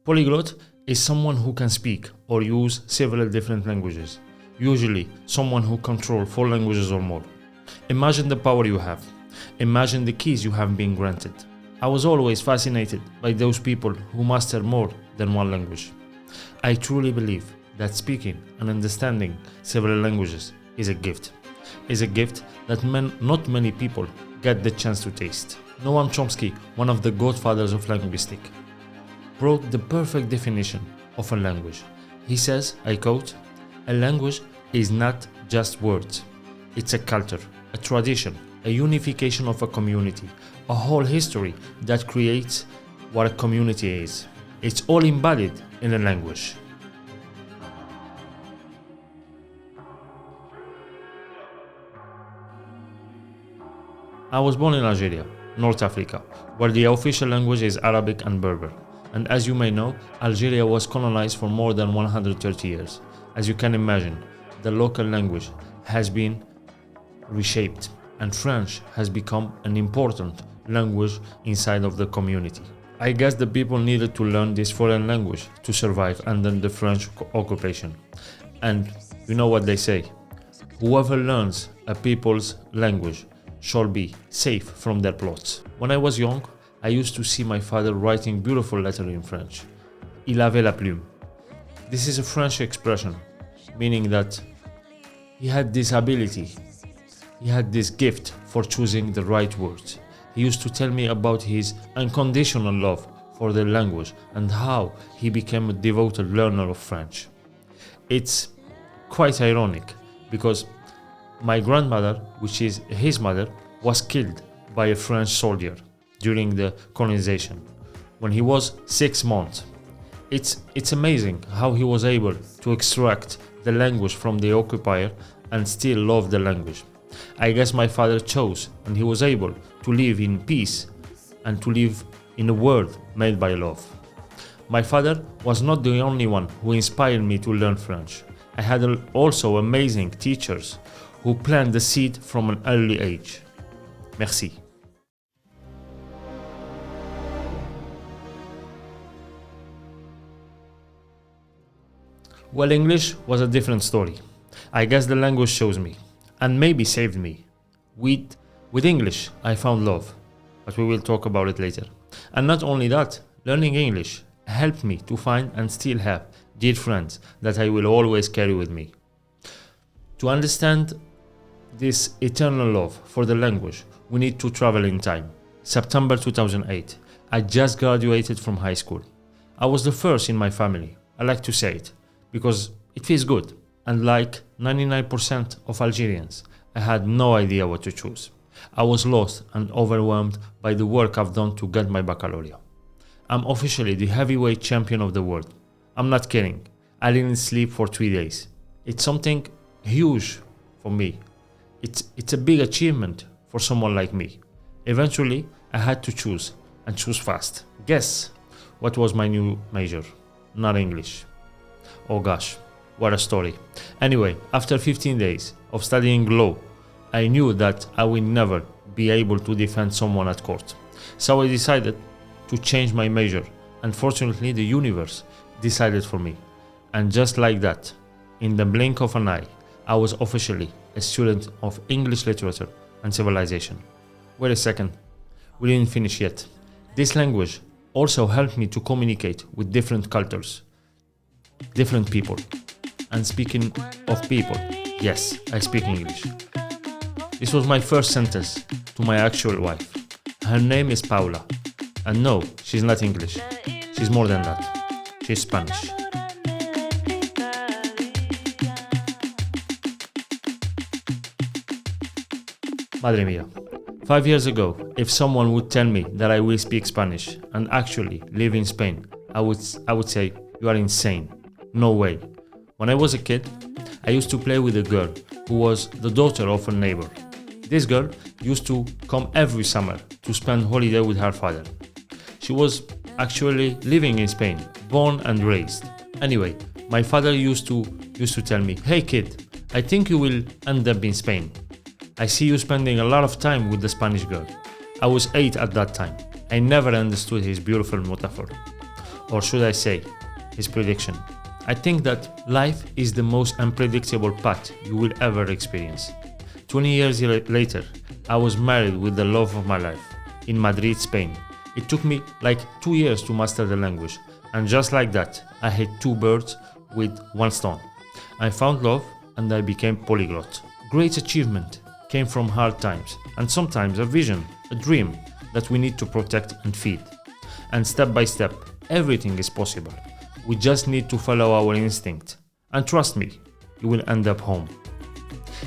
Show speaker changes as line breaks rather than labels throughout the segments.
Polyglot is someone who can speak or use several different languages, usually someone who controls 4 languages or more. Imagine the power you have. Imagine the keys you have been granted. I was always fascinated by those people who master more than one language. I truly believe that speaking and understanding several languages is a gift. Is a gift that not many people get the chance to taste. Noam Chomsky, one of the godfathers of linguistics, brought the perfect definition of a language. He says, I quote, "A language is not just words. It's a culture, a tradition, a unification of a community, a whole history that creates what a community is. It's all embodied in a language." I was born in Algeria, North Africa, where the official language is Arabic and Berber. And as you may know, Algeria was colonized for more than 130 years. As you can imagine, the local language has been reshaped, and French has become an important language inside of the community. I guess the people needed to learn this foreign language to survive under the French occupation. And you know what they say, whoever learns a people's language shall be safe from their plots. When I was young, I used to see my father writing beautiful letters in French. Il avait la plume. This is a French expression, meaning that he had this ability, he had this gift for choosing the right words. He used to tell me about his unconditional love for the language and how he became a devoted learner of French. It's quite ironic because my grandmother, which is his mother, was killed by a French soldier during the colonization when he was 6 months. It's amazing how he was able to extract the language from the occupier and still love the language. I guess my father chose, and he was able to live in peace and to live in a world made by love. My father was not the only one who inspired me to learn French. I had also amazing teachers who planted the seed from an early age. Merci. Well, English was a different story. I guess the language chose me, and maybe saved me. With English, I found love, but we will talk about it later. And not only that, learning English helped me to find and still have dear friends that I will always carry with me. To understand this eternal love for the language, we need to travel in time. September 2008, I just graduated from high school. I was the first in my family, I like to say it, because it feels good. And like 99% of Algerians, I had no idea what to choose. I was lost and overwhelmed by the work I've done to get my baccalaureate. I'm officially the heavyweight champion of the world. I'm not kidding. I didn't sleep for 3 days. It's something huge for me. It's a big achievement for someone like me. Eventually, I had to choose, and choose fast. Guess what was my new major? Not English. Oh gosh, what a story. Anyway, after 15 days of studying law, I knew that I would never be able to defend someone at court. So I decided to change my major. Unfortunately, the universe decided for me. And just like that, in the blink of an eye, I was officially a student of English literature and civilization. Wait a second, we didn't finish yet. This language also helped me to communicate with different cultures, different people. And speaking of people, yes, I speak English. This was my first sentence to my actual wife. Her name is Paula. And no, she's not English. She's more than that. She's Spanish. Madre mia. 5 years ago, if someone would tell me that I will speak Spanish and actually live in Spain, I would say, you are insane. No way. When I was a kid, I used to play with a girl who was the daughter of a neighbor. This girl used to come every summer to spend holiday with her father. She was actually living in Spain, born and raised. Anyway, my father used to tell me, "Hey kid, I think you will end up in Spain. I see you spending a lot of time with the Spanish girl." I was 8 at that time. I never understood his beautiful metaphor. or should I say, his prediction. I think that life is the most unpredictable path you will ever experience. 20 years later, I was married with the love of my life in Madrid, Spain. It took me like 2 years to master the language, and just like that, I hit 2 birds with 1 stone. I found love and I became polyglot. Great achievement came from hard times, and sometimes a vision, a dream that we need to protect and feed. And step by step, everything is possible. We just need to follow our instinct. And trust me, you will end up home.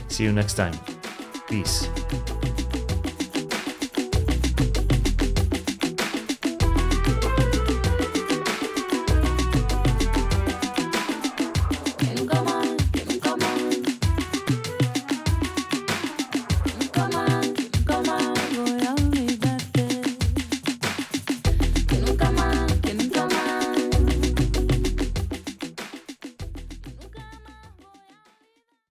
See you next time. Peace.